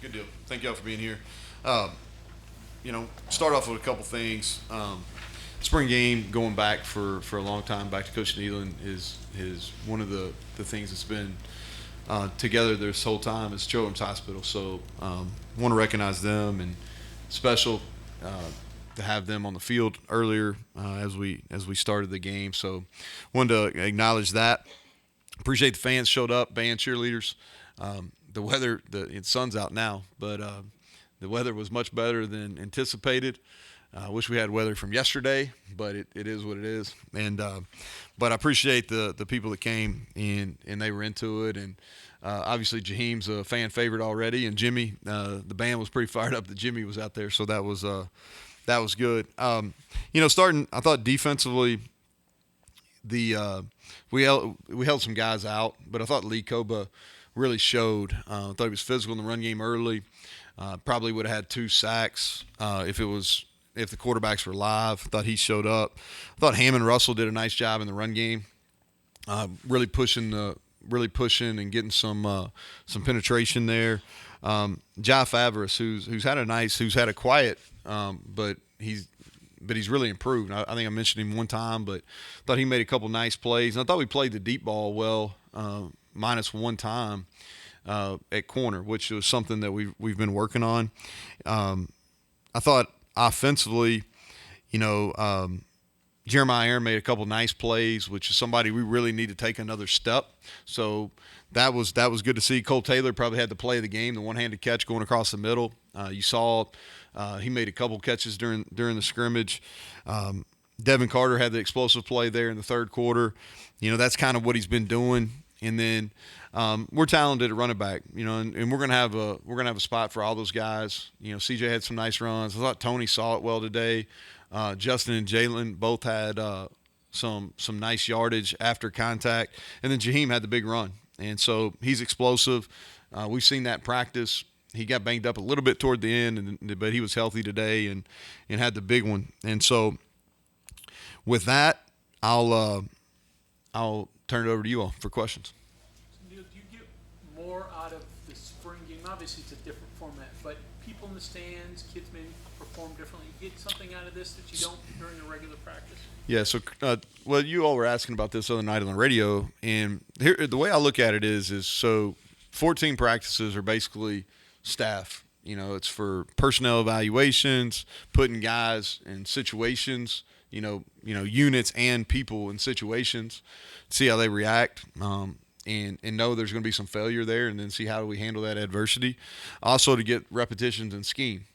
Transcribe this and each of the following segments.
Good deal. Thank y'all for being here. Um, start off with a couple things. Spring game going back for a long time, back to Coach Nealon is one of the things that's been together this whole time is Children's Hospital. So want to recognize them and special to have them on the field earlier as we started the game. So wanted to acknowledge that. Appreciate the fans showed up, band cheerleaders. The weather, the sun's out now, but the weather was much better than anticipated. I wish we had weather from yesterday, but it is what it is. And but I appreciate the people that came and they were into it. And obviously Jaheim's a fan favorite already, and Jimmy, the band was pretty fired up that Jimmy was out there, so that was good. Starting, I thought defensively, we held some guys out, but I thought Lee Koba really showed. I thought he was physical in the run game early. Probably would have had 2 sacks if the quarterbacks were live. I thought he showed up. I thought Hammond Russell did a nice job in the run game, really pushing and getting some penetration there. Josh Favris, who's had a quiet, but he's really improved. I think I mentioned him one time, but thought he made a couple nice plays. And I thought we played the deep ball well, minus one time at corner, which was something that we've been working on. I thought offensively, Jeremiah Aaron made a couple nice plays, which is somebody we really need to take another step. So that was good to see. Cole Taylor probably had the play of the game, the one-handed catch going across the middle. You saw he made a couple catches during the scrimmage. Devin Carter had the explosive play there in the third quarter. That's kind of what he's been doing. And then we're talented at running back, and we're gonna have a spot for all those guys. CJ had some nice runs. I thought Tony saw it well today. Justin and Jalen both had some nice yardage after contact, and then Jaheim had the big run, and so he's explosive. We've seen that practice. He got banged up a little bit toward the end, but he was healthy today and had the big one. And so with that, I'll turn it over to you all for questions. Neal, do you get more out of the spring game? Obviously, it's a different format, but people in the stands, kids maybe perform differently. You get something out of this that you don't during a regular practice? Yeah, so you all were asking about this other night on the radio, and here the way I look at it is so 14 practices are basically staff. It's for personnel evaluations, putting guys in situations, units and people in situations, see how they react, and know there's going to be some failure there, and then see how do we handle that adversity. Also to get repetitions and scheme.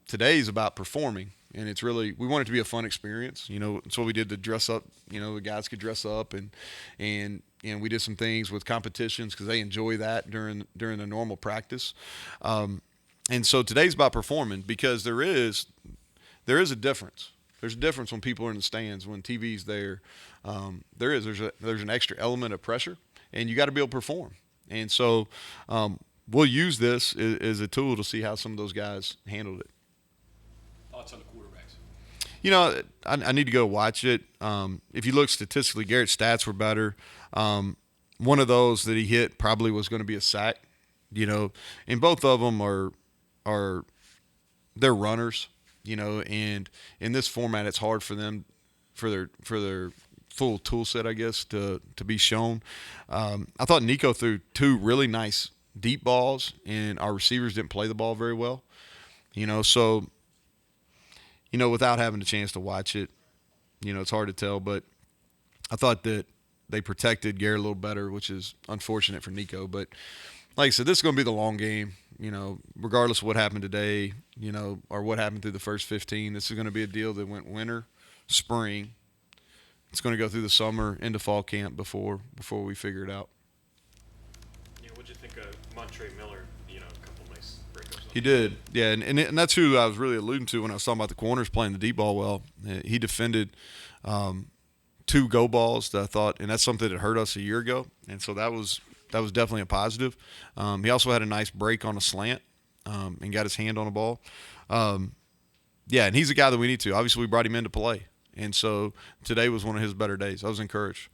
Today is about performing, and it's really we want it to be a fun experience. It's what we did to dress up. The guys could dress up, and we did some things with competitions because they enjoy that during the normal practice. And so today's about performing because there is a difference. There's a difference when people are in the stands, when TV's there. There's an extra element of pressure, and you got to be able to perform. And so we'll use this as a tool to see how some of those guys handled it. Thoughts on the quarterbacks? I need to go watch it. If you look statistically, Garrett's stats were better. One of those that he hit probably was going to be a sack. And both of them they're runners. And in this format, it's hard for them for their full tool set, I guess, to be shown. I thought Nico threw 2 really nice deep balls, and our receivers didn't play the ball very well. So without having a chance to watch it, it's hard to tell. But I thought that they protected Garrett a little better, which is unfortunate for Nico. But like I said, this is going to be the long game. Regardless of what happened today, or what happened through the first 15, this is going to be a deal that went winter, spring. It's going to go through the summer into fall camp before we figure it out. Yeah, what'd you think of Montre Miller? A couple nice breakups. He did, yeah, and that's who I was really alluding to when I was talking about the corners playing the deep ball well. He defended 2 go balls that I thought, and that's something that hurt us a year ago, and so that was definitely a positive. He also had a nice break on a slant and got his hand on a ball. Yeah, and he's a guy that we need to. Obviously, we brought him in to play, and so today was one of his better days. I was encouraged.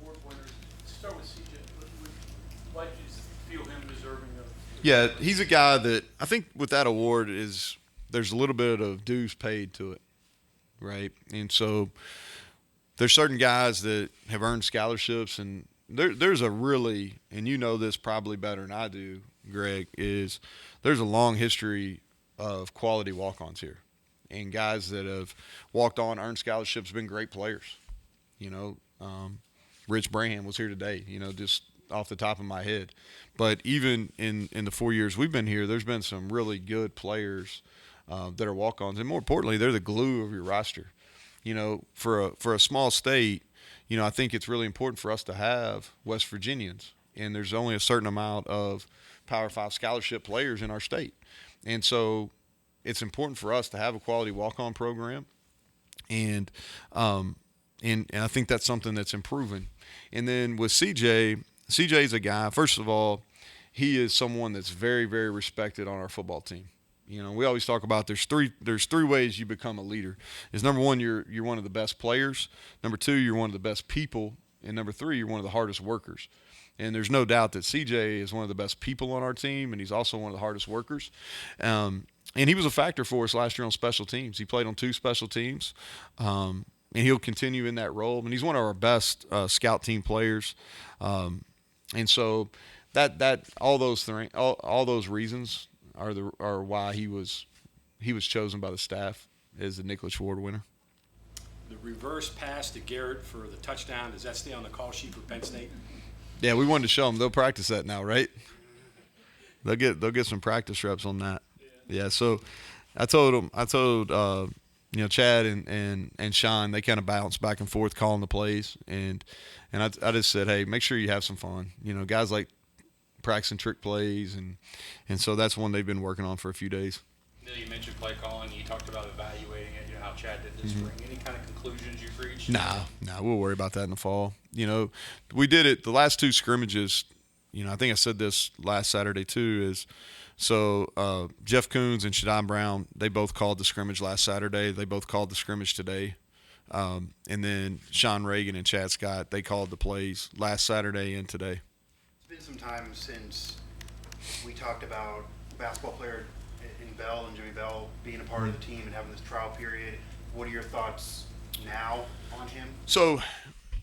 Award winners. Start with CJ. Why did you feel him deserving of Yeah, he's a guy that I think with that award is there's a little bit of dues paid to it, right? And so there's certain guys that have earned scholarships, and there's a really, and you know this probably better than I do, Greg, is there's a long history of quality walk-ons here, and guys that have walked on, earned scholarships, been great players. You know, Rich Braham was here today. You know, just off the top of my head. But even in the 4 years we've been here, there's been some really good players that are walk-ons, and more importantly, they're the glue of your roster. You know, for a small state, you know, I think it's really important for us to have West Virginians, and there's only a certain amount of Power Five scholarship players in our state, and so it's important for us to have a quality walk-on program, and and I think that's something that's improving. And then with CJ's a guy. First of all, he is someone that's very, very respected on our football team. You know, we always talk about there's three ways you become a leader. Is number one, you're one of the best players. Number two, you're one of the best people, and number three, you're one of the hardest workers. And there's no doubt that CJ is one of the best people on our team, and he's also one of the hardest workers. And he was a factor for us last year on special teams. He played on 2 special teams, and he'll continue in that role. And he's one of our best scout team players. And so that all those reasons are why he was chosen by the staff as the Nicholas Award winner. The reverse pass to Garrett for the touchdown, does that stay on the call sheet for Penn State? Yeah, we wanted to show them. They'll practice that now, right? They'll get some practice reps on that. Yeah. So I told you know, Chad and Sean, they kind of bounce back and forth calling the plays, and I just said, hey, make sure you have some fun. You know, guys like practicing trick plays, and so that's one they've been working on for a few days. You mentioned play calling. You talked about evaluating it. You know how Chad did this spring. Any kind of conclusions you've reached? Nah, we'll worry about that in the fall. You know, we did it the last 2 scrimmages. You know, I think I said this last Saturday too. Is so Jeff Coons and Shadon Brown, they both called the scrimmage last Saturday. They both called the scrimmage today. And then Sean Reagan and Chad Scott, they called the plays last Saturday and today. It's been some time since we talked about basketball player in Bell and Jimmy Bell being a part of the team and having this trial period. What are your thoughts now on him? So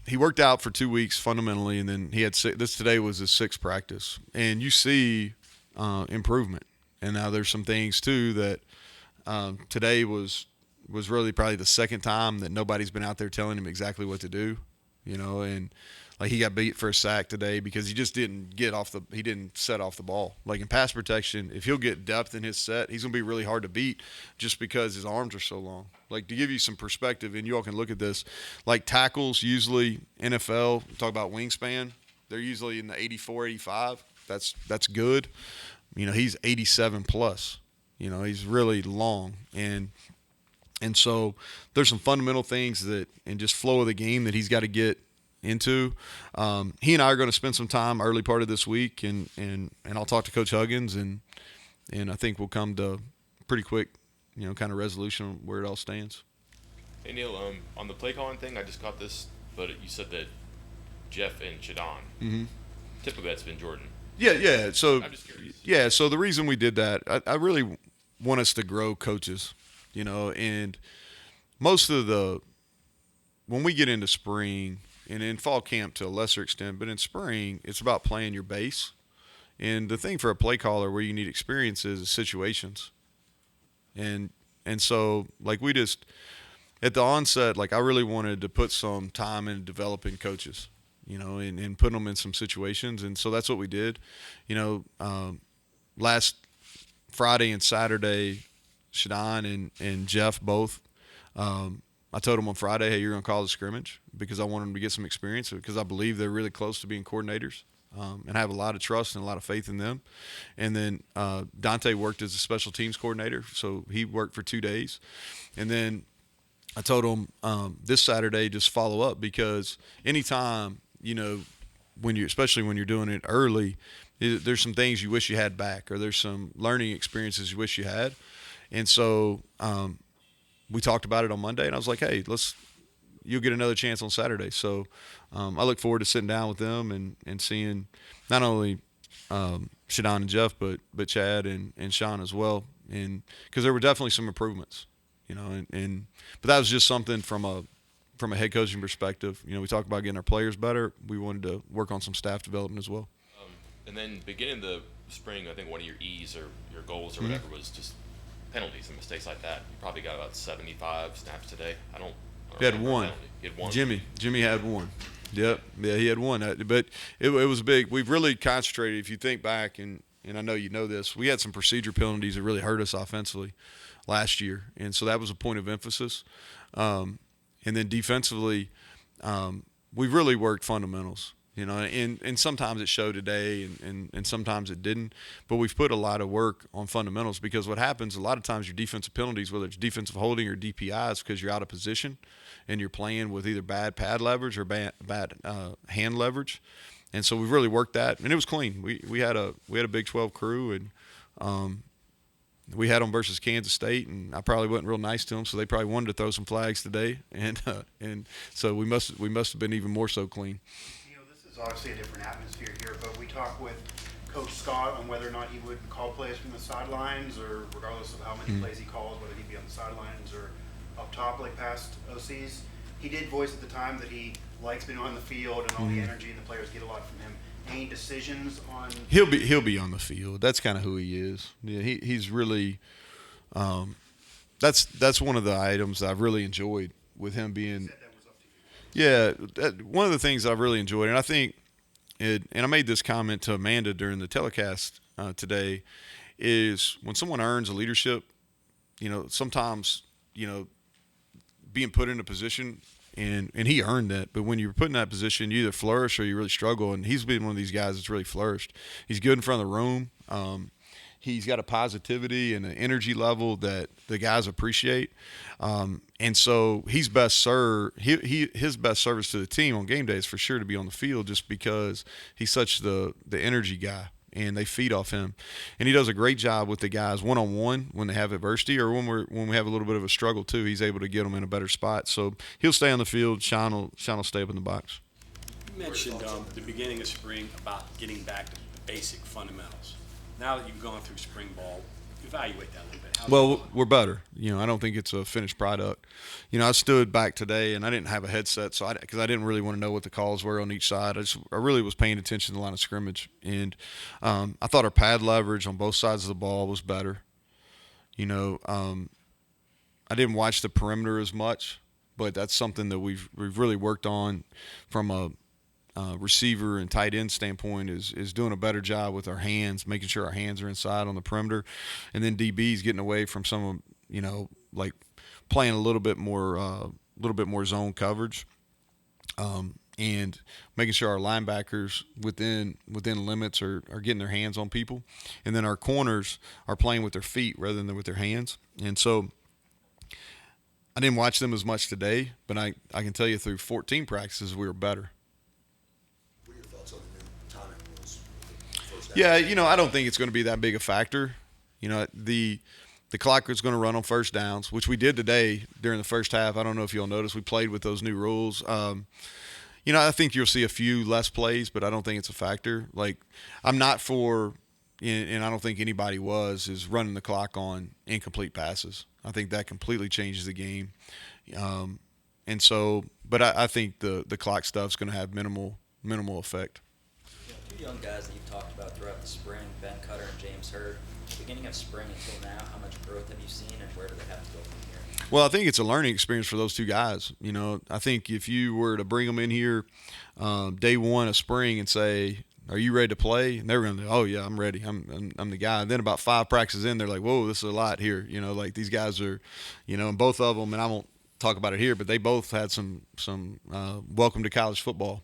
he worked out for 2 weeks fundamentally, and then he had today was his 6th practice, and you see improvement. And now there's some things too that today was really probably the 2nd time that nobody's been out there telling him exactly what to do, you know, and like he got beat for a sack today because he just didn't he didn't set off the ball. Like in pass protection, if he'll get depth in his set, he's going to be really hard to beat just because his arms are so long. Like to give you some perspective, and you all can look at this, like tackles usually NFL, talk about wingspan, they're usually in the 84, 85. That's good. You know, he's 87 plus. You know, he's really long. And so there's some fundamental things that, and just flow of the game that he's got to get into. He and I are going to spend some time early part of this week, and I'll talk to Coach Huggins, and I think we'll come to pretty quick, you know, kind of resolution on where it all stands. Hey Neal, on the play calling thing, I just got this, but you said that Jeff and Shadon. Mm-hmm. Typically, that's been Jordan. Yeah. So I'm just curious. Yeah, so the reason we did that, I really want us to grow coaches, you know, and most of when we get into spring and in fall camp to a lesser extent, but in spring, it's about playing your base. And the thing for a play caller where you need experience is situations. And so, like, we just, at the onset, like, I really wanted to put some time in developing coaches, you know, and putting them in some situations. And so that's what we did. You know, last Friday and Saturday, Shadon and Jeff both, I told them on Friday, hey, you're going to call the scrimmage because I want them to get some experience because I believe they're really close to being coordinators. And I have a lot of trust and a lot of faith in them. And then Dante worked as a special teams coordinator, so he worked for 2 days. And then I told him this Saturday just follow up because anytime, you know, especially when you're doing it early, there's some things you wish you had back or there's some learning experiences you wish you had. And so we talked about it on Monday, and I was like, hey, you'll get another chance on Saturday. So I look forward to sitting down with them and seeing not only Shadon and Jeff, but Chad and Sean as well, and because there were definitely some improvements, but that was just something from a head coaching perspective. We talked about getting our players better. We wanted to work on some staff development as well. And then beginning the spring, I think one of your E's or your goals or whatever was just penalties and mistakes like that. You probably got about 75 snaps today. I don't He had remember a one. penalty. He had one. Jimmy had one. Yep. Yeah, he had one. But it was big. We've really concentrated. If you think back, and I know you know this, we had some procedure penalties that really hurt us offensively last year, and so that was a point of emphasis. And then defensively, we've really worked fundamentals. And sometimes it showed today, and sometimes it didn't. But we've put a lot of work on fundamentals, because what happens a lot of times, your defensive penalties, whether it's defensive holding or DPIs, because you're out of position and you're playing with either bad pad leverage or bad hand leverage. And so we've really worked that, and it was clean. We had a Big 12 crew, and we had them versus Kansas State, and I probably wasn't real nice to them, so they probably wanted to throw some flags today, and so we must have been even more so clean. This is obviously a different atmosphere here, but we talked with Coach Scott on whether or not he would call plays from the sidelines, or regardless of how many plays he calls, whether he'd be on the sidelines or up top like past OCs. He did voice at the time that he likes being on the field and all the energy, and the players get a lot from him. Any decisions on? He'll be on the field. That's kind of who he is. Yeah, he's really. That's one of the items that I've really enjoyed with him being. Yeah, one of the things I've really enjoyed, and I think, and I made this comment to Amanda during the telecast today, is when someone earns a leadership, sometimes, being put in a position, and he earned that, but when you're put in that position, you either flourish or you really struggle, and he's been one of these guys that's really flourished. He's good in front of the room. He's got a positivity and an energy level that the guys appreciate. And so he's best served. His best service to the team on game day is for sure to be on the field, just because he's such the energy guy, and they feed off him. And he does a great job with the guys one-on-one when they have adversity, or when we have a little bit of a struggle too. He's able to get them in a better spot. So he'll stay on the field. Sean will stay up in the box. You mentioned the beginning of spring about getting back to the basic fundamentals. Now that you've gone through spring ball, evaluate that a little bit. Well, we're better. I don't think it's a finished product. I stood back today, and I didn't have a headset, because I didn't really want to know what the calls were on each side. I really was paying attention to the line of scrimmage, and I thought our pad leverage on both sides of the ball was better. I didn't watch the perimeter as much, but that's something that we've really worked on from a receiver and tight end standpoint, is doing a better job with our hands, making sure our hands are inside on the perimeter, and then DBs getting away from some of, like playing a little bit more zone coverage, and making sure our linebackers within limits are getting their hands on people, and then our corners are playing with their feet rather than with their hands. And so I didn't watch them as much today, but I can tell you through 14 practices we were better. Yeah, I don't think it's going to be that big a factor. The clock is going to run on first downs, which we did today during the first half. I don't know if you'll notice, we played with those new rules. I think you'll see a few less plays, but I don't think it's a factor. Like, I'm not for, and I don't think anybody is running the clock on incomplete passes. I think that completely changes the game. And so, but I think the clock stuff's going to have minimal effect. Two young guys that you've talked about throughout the spring, Ben Cutter and James Hurd. Beginning of spring until now, how much growth have you seen, and where do they have to go from here? Well, I think it's a learning experience for those two guys. I think if you were to bring them in here day one of spring and say, "Are you ready to play?" and they're going to, "Oh yeah, I'm ready. I'm the guy." And then about 5 practices in, they're like, "Whoa, this is a lot here." Like these guys are, and both of them, and I won't talk about it here, but they both had some welcome to college football.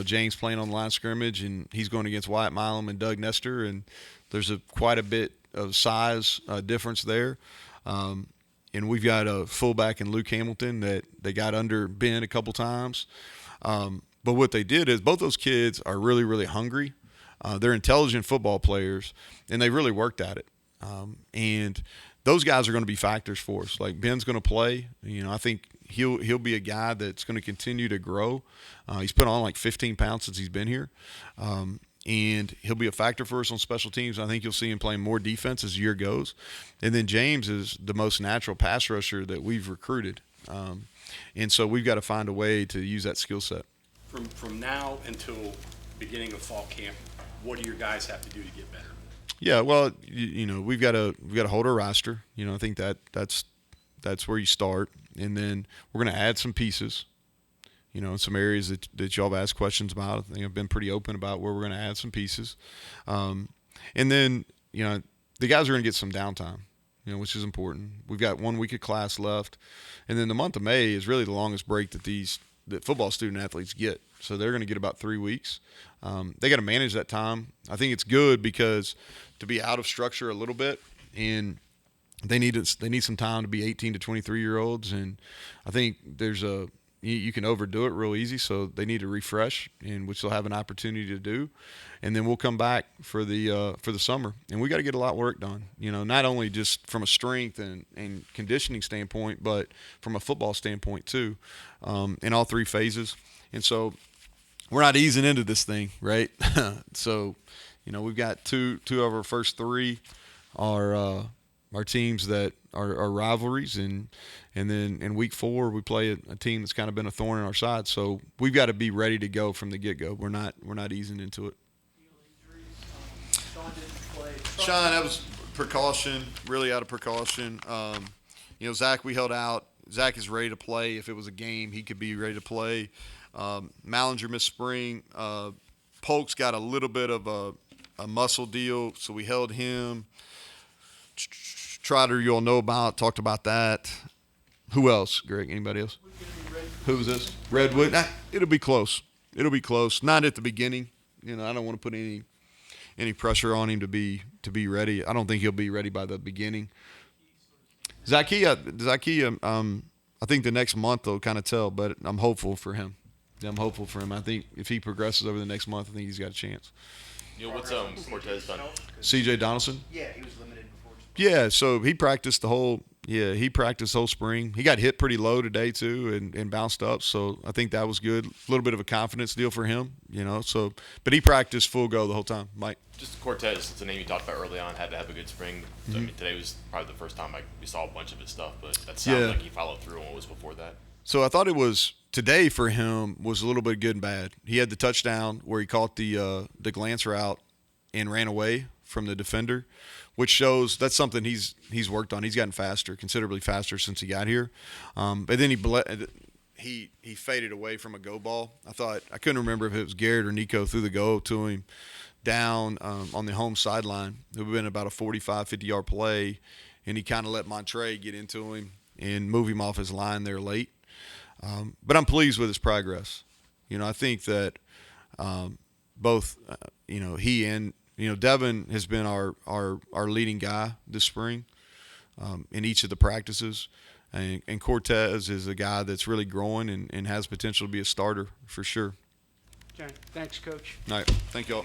James playing on the line of scrimmage, and he's going against Wyatt Milam and Doug Nestor, and there's quite a bit of size difference there. And we've got a fullback in Luke Hamilton that they got under Ben a couple times. But what they did is both those kids are really, really hungry. They're intelligent football players, and they really worked at it. And those guys are going to be factors for us. Like Ben's going to play. I think he'll be a guy that's going to continue to grow. He's put on like 15 pounds since he's been here. and he'll be a factor for us on special teams. I think you'll see him playing more defense as the year goes. And then James is the most natural pass rusher that we've recruited. And so we've got to find a way to use that skill set. From now until beginning of fall camp, what do your guys have to do to get better? Yeah, well, we've got to hold our roster. I think that's where you start, and then we're going to add some pieces. In some areas that y'all have asked questions about. I think I've been pretty open about where we're going to add some pieces, and then the guys are going to get some downtime, which is important. We've got 1 week of class left, and then the month of May is really the longest break that football student athletes get. So they're going to get about 3 weeks. They got to manage that time. I think it's good because to be out of structure a little bit, and they need some time to be 18 to 23-year-olds, and I think you can overdo it real easy, so they need to refresh, and which they'll have an opportunity to do, and then we'll come back for the summer, and we got to get a lot of work done. Not only just from a strength and conditioning standpoint, but from a football standpoint too, in all three phases. And so we're not easing into this thing, right? So, we've got two of our first three are teams that are rivalries, and then in week 4 we play a team that's kind of been a thorn in our side. So we've got to be ready to go from the get-go. We're not easing into it. Sean didn't play. Sean, that was precaution, really out of precaution. Zach, we held out. Zach is ready to play. If it was a game, he could be ready to play. Mallinger missed spring. Polk's got a little bit of a muscle deal, so we held him. Trotter, you all know about, talked about that. Who else, Greg? Anybody else? Who's this? Redwood? It'll be close. Not at the beginning. I don't want to put any pressure on him to be ready. I don't think he'll be ready by the beginning. Zakia, I think the next month they'll kind of tell, but I'm hopeful for him. I think if he progresses over the next month, I think he's got a chance. What's Cortez done? C.J. Donaldson? Yeah, he was limited before. Yeah, so he practiced the whole spring. He got hit pretty low today too and bounced up, so I think that was good. A little bit of a confidence deal for him, but he practiced full go the whole time. Mike? Just Cortez, it's a name you talked about early on, had to have a good spring. Mm-hmm. I mean, today was probably the first time we saw a bunch of his stuff, but that sounds like he followed through on what was before that. So I thought it was today for him was a little bit good and bad. He had the touchdown where he caught the glance route and ran away from the defender, which shows that's something he's worked on. He's gotten faster, considerably faster since he got here. But then he faded away from a go ball. I couldn't remember if it was Garrett or Nico threw the go to him down on the home sideline. It would have been about a 45, 50-yard play, and he kind of let Montre get into him and move him off his line there late. But I'm pleased with his progress. I think that both, he and, Devin has been our leading guy this spring in each of the practices. And Cortez is a guy that's really growing and has potential to be a starter for sure. Okay, thanks, Coach. All right. Thank you all.